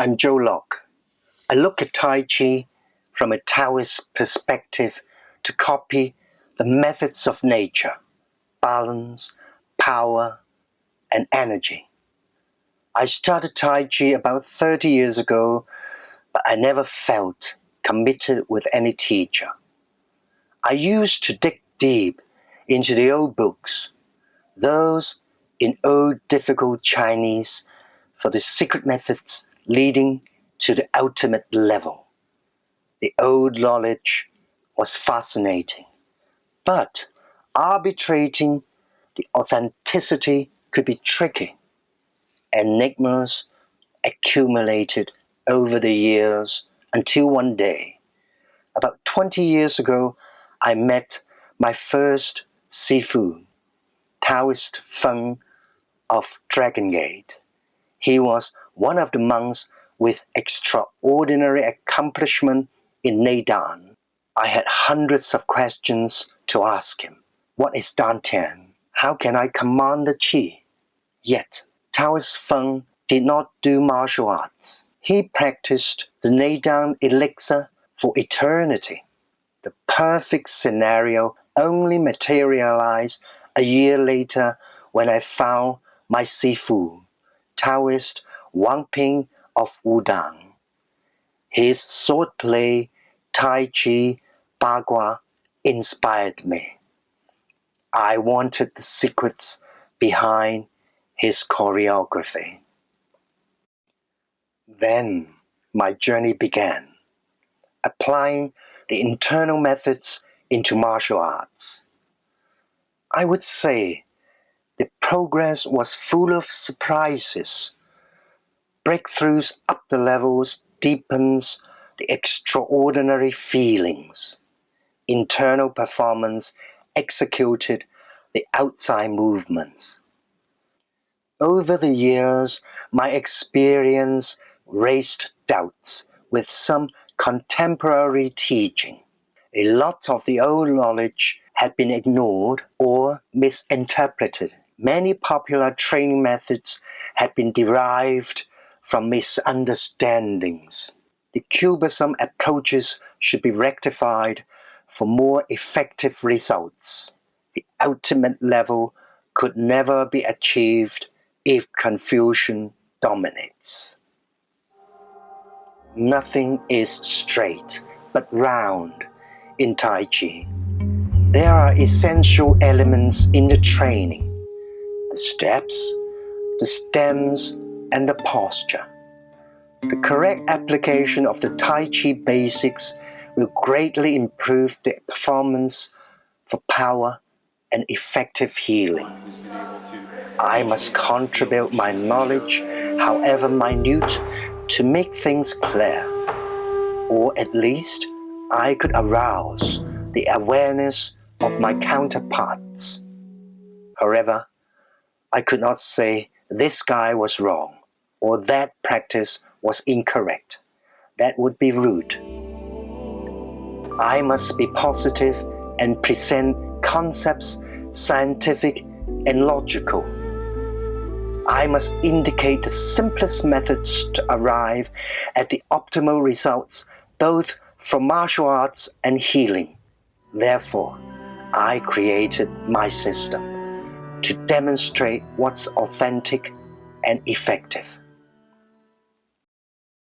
I'm Joe Lok. I look at Tai Chi from a Taoist perspective to copy the methods of nature, balance, power, and energy. I started Tai Chi about 30 years ago, but I never felt committed with any teacher. I used to dig deep into the old books, those in old difficult Chinese, for the secret methods leading to the ultimate level. The old knowledge was fascinating, but arbitrating the authenticity could be tricky. Enigmas accumulated over the years until one day, about 20 years ago, I met my first Sifu, Taoist Feng of Dragon Gate. He was one of the monks with extraordinary accomplishment in Neidan. I had hundreds of questions to ask him. What is Dantian? How can I command the Qi? Yet, Taoist Feng did not do martial arts. He practiced the Neidan elixir for eternity. The perfect scenario only materialized a year later when I found my Sifu, Taoist Wang Ping of Wudang. His swordplay, Tai Chi, Bagua inspired me. I wanted the secrets behind his choreography. Then my journey began, applying the internal methods into martial arts. I would say the progress was full of surprises. Breakthroughs up the levels deepens the extraordinary feelings. Internal performance executed the outside movements. Over the years, my experience raised doubts with some contemporary teaching. A lot of the old knowledge had been ignored or misinterpreted. Many popular training methods had been derived from misunderstandings. The cumbersome approaches should be rectified for more effective results. The ultimate level could never be achieved if confusion dominates. Nothing is straight but round in Tai Chi. There are essential elements in the training: the steps, the stance, and the posture. The correct application of the Tai Chi basics will greatly improve the performance for power and effective healing. I must contribute my knowledge, however minute, to make things clear, or at least I could arouse the awareness of my counterparts. However, I could not say this guy was wrong or that practice was incorrect. That would be rude. I must be positive and present concepts scientific and logical. I must indicate the simplest methods to arrive at the optimal results both from martial arts and healing. Therefore, I created my system to demonstrate what's authentic and effective.